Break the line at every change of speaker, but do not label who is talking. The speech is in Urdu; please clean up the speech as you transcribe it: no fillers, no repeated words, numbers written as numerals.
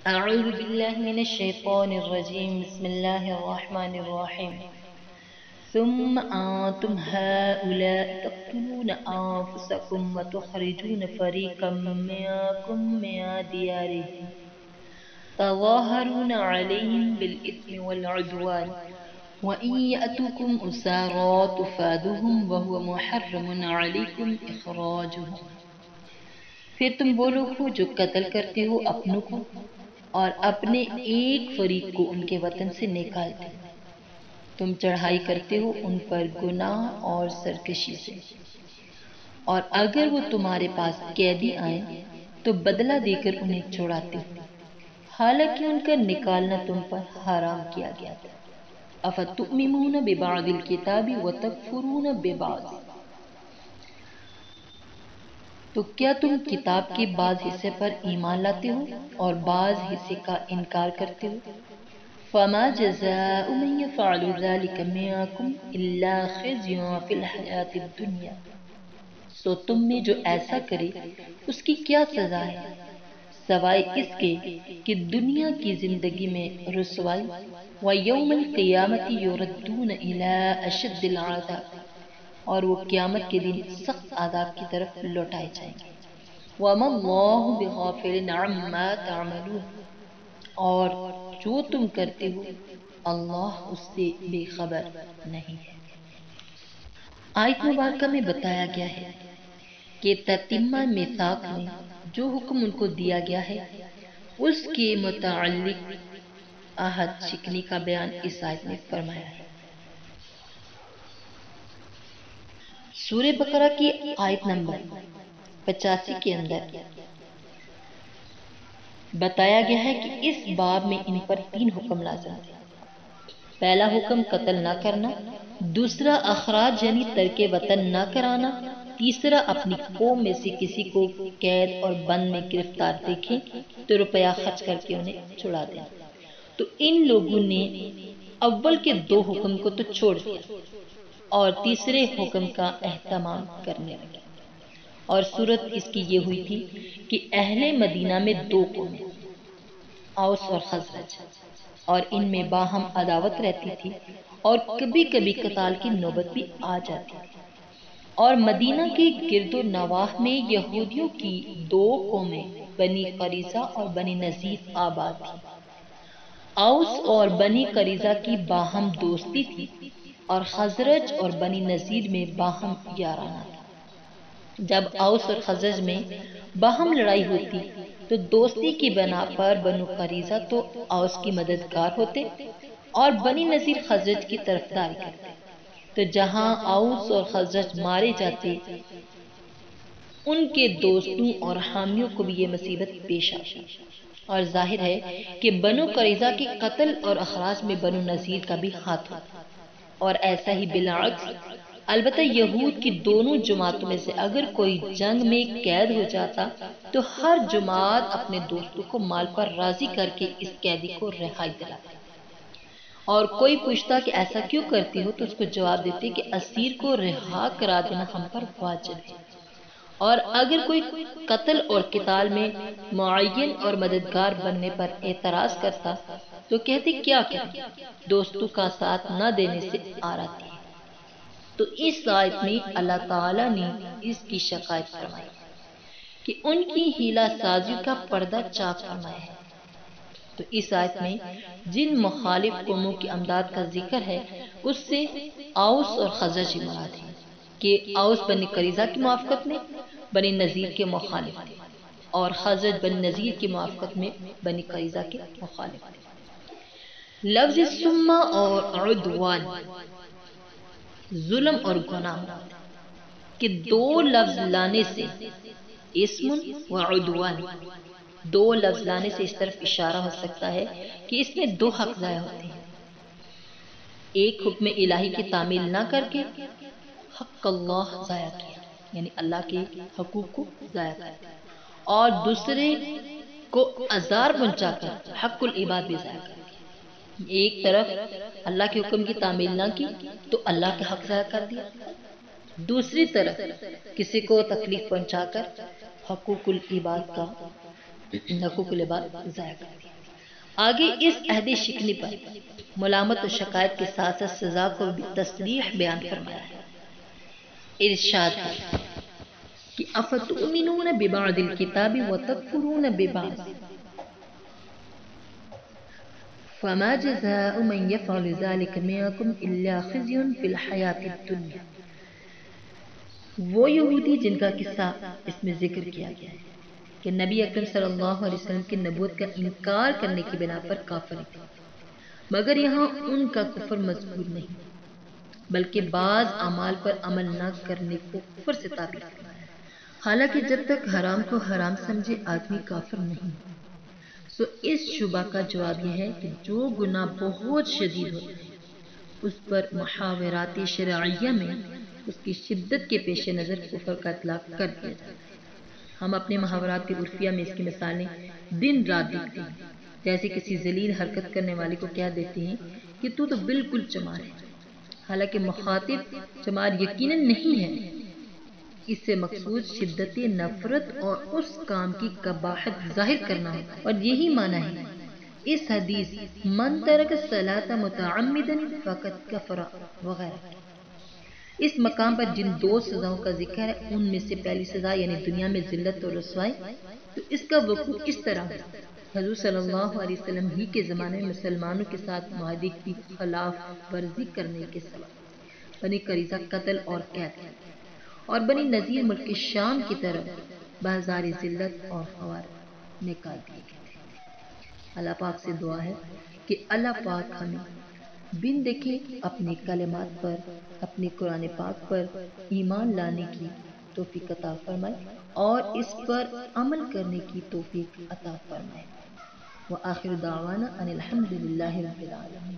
أعوذ بالله من الشيطان الرجيم بسم الله الرحمن الرحيم ثم أنتم هؤلاء تقتلون أنفسكم وتخرجون فريقا منكم من ديارهم تظاهرون عليهم بالإثم والعدوان وإن يأتوكم أسارى تفادوهم وهو محرم عليكم إخراجهم. پھر تم وہ لوگ ہو جو قتل کرتے ہو اپنوں کو اور اپنے ایک فریق کو ان کے وطن سے نکالتے ہو. تم چڑھائی کرتے ہو ان پر گناہ اور سرکشی سے، اور اگر وہ تمہارے پاس قیدی آئیں تو بدلہ دے کر انہیں چھڑاتے ہو، حالانکہ ان کا نکالنا تم پر حرام کیا گیا تھا. افتؤمنون ببعض الکتاب وتکفرون ببعض، تو کیا تم کتاب کے بعض حصے پر ایمان لاتے ہو اور بعض حصے کا انکار کرتے ہو؟ فما جزاء من يفعل ذلك منكم الا خزي في الحياة الدنيا، سو تم میں جو ایسا کرے اس کی کیا سزا ہے سوائے اس کے کہ دنیا کی زندگی میں رسوائی. وَيَوْمَ الْقِيَامَةِ يُرَدُّونَ إِلَىٰ أَشَدِّ الْعَذَابِ، اور وہ قیامت کے دن سخت عذاب کی طرف لوٹائے جائیں گے. وَمَا اللَّهُ بِغَافِلٍ عَمَّا تَعْمَلُونَ، اور جو تم کرتے ہو اللہ اس سے بے خبر نہیں ہے. آیت مبارکہ میں بتایا گیا ہے کہ تتمہ میثاق میں جو حکم ان کو دیا گیا ہے اس کے متعلق عہد شکنی کا بیان اس آیت میں فرمایا ہے. سورہ بقرہ کی آیت نمبر 85 کے اندر بتایا گیا ہے کہ اس باب میں ان پر 3 حکم لازم تھے. پہلا حکم قتل نہ کرنا، دوسرا اخراج یعنی ترک وطن نہ کرانا، تیسرا اپنی قوم میں سے کسی کو قید اور بند میں گرفتار دیکھیں تو روپیہ خرچ کر کے انہیں چھڑا دینا. تو ان لوگوں نے اول کے 2 حکم کو تو چھوڑ دیا اور تیسرے حکم کا اہتمام کرنے لگے. اور صورت اس کی یہ ہوئی تھی کہ اہل مدینہ میں 2 قومیں، اوس اور خزرج، اور ان میں باہم عداوت رہتی تھی اور کبھی کبھی قتال کی نوبت بھی آ جاتی تھی. اور مدینہ کے گرد و نواح میں یہودیوں کی 2 قومیں بنی قریظہ اور بنی نذیر آباد تھی. اوس اور بنی قریظہ کی باہم دوستی تھی اور خزرج اور بنی نذیر میں باہم یارانہ تھا. جب اوس اور خزرج میں باہم لڑائی ہوتی تو دوستی کی بنا پر بنو قریظہ تو اوس کی مددگار ہوتے اور بنی نذیر خزرج کی طرفداری کرتے. تو جہاں اوس اور خزرج مارے جاتے ان کے دوستوں اور حامیوں کو بھی یہ مصیبت پیش آتی. اور ظاہر ہے کہ بنو قریظہ کے قتل اور اخراج میں بنو نذیر کا بھی ہاتھ ہوتا. اور ایسا ہی بالعکس، البتہ یہود کی دونوں جماعتوں میں سے اگر کوئی جنگ میں قید ہو جاتا تو ہر جماعت اپنے دوستوں کو مال پر راضی کر کے اس قیدی کو رہائی دلاتی. اور کوئی پوچھتا کہ ایسا کیوں کرتی ہو تو اس کو جواب دیتے کہ اسیر کو رہا کرا دینا ہم پر واجب ہے. اور اگر کوئی قتل اور قتال میں معین اور مددگار بننے پر اعتراض کرتا تو کہتے کیا کریں، دوستوں کا ساتھ نہ دینے سے آر آتی ہے. تو اس آیت میں اللہ تعالی نے اس کی شکایت فرمائی کہ ان کی حیلہ سازی کا پردہ چاک فرمایا ہے. تو اس آیت میں جن مخالف قوموں کی امداد کا ذکر ہے اس سے اوس اور خزرج مراد ہیں کہ اوس بنی قریظہ کی موافقت میں بنی نذیر کے مخالف تھے اور خزرج بنی نذیر کی موافقت میں بنی قریظہ کے مخالف تھے. لفظ ثم اور عدوان ظلم اور گناہ کہ 2 لفظ لانے سے اسم و عدوان، 2 لفظ لانے سے اس طرف اشارہ ہو سکتا ہے کہ اس میں 2 حق ضائع ہوتے ہیں. ایک حکم الہی کی تعمیل نہ کر کے حق اللہ ضائع کیا، یعنی اللہ کے حقوق کو ضائع کر دیا، اور دوسرے کو آزار پہنچا کر حق العباد بھی ضائع کر دیا. ایک طرف اللہ کے حکم کی تعمیل نہ کی تو اللہ کے حق ضائع کر دیا، دوسری طرف کسی کو تکلیف پہنچا کر حقوق العباد کا حقوق العباد ضائع کر دیا۔ آگے اس عہد شکنی پر ملامت و شکایت کے ساتھ ساتھ سزا کو بھی تصریح بیان فرمایا ہے۔ ارشاد ہے کہ افتؤمنون ببعض الکتاب وتکفرون ببعض فما جزاء من يفعل ذلك منكم الا خزي في الحیاة الدنیا۔ وہ یہودی جن کا قصہ اس میں ذکر کیا گیا ہے کہ نبی اکرم صلی اللہ علیہ وسلم کی نبوت کا انکار کرنے کی بنا پر کافر تھے، مگر یہاں ان کا کفر مذکور نہیں بلکہ بعض اعمال پر عمل نہ کرنے کو کفر سے تعبیر کرنا ہے۔ حالانکہ جب تک حرام کو حرام سمجھے آدمی کافر نہیں، سو اس شبہ کا جواب یہ ہے کہ جو گناہ بہت شدید ہوتا ہے اس پر محاورات شرعیہ میں اس کی شدت کے پیش نظر کفر کا اطلاق کر دیا جاتا ہے۔ ہم اپنے محاورات عرفیہ میں اس کی مثالیں دن رات دیکھتے ہیں، جیسے کسی ذلیل حرکت کرنے والے کو کہہ دیتے ہیں کہ تو بالکل چمار ہے، حالانکہ مخاطب چمار یقیناً نہیں ہے۔ اس سے مقصود شدت نفرت اور اس کام کی قباحت ظاہر کرنا ہوتا ہے، اور یہی معنی ہے اس حدیث من ترک الصلاۃ متعمدا فقد کفر وغیرہ۔ اس مقام پر جن دو سزاؤں کا ذکر ہے ان میں سے پہلی سزا یعنی دنیا میں ذلت اور رسوائی، تو اس کا وقوع اس طرح ہوا حضور صلی اللہ علیہ وسلم ہی کے زمانے میں مسلمانوں کے ساتھ معاہدے کی خلاف ورزی کرنے کے سبب بنی قریظہ قتل اور قید کیا گیا اور بنی نذیر ملک شام کی طرف بازار ذلت اور خوار نکال دیے گئے تھے۔ اللہ پاک سے دعا ہے کہ اللہ پاک ہمیں بن دیکھے اپنے کلمات پر، اپنے قرآن پاک پر ایمان لانے کی توفیق عطا فرمائے اور اس پر عمل کرنے کی توفیق عطا فرمائے۔ وآخر دعوانا ان الحمد للہ رب العالمین۔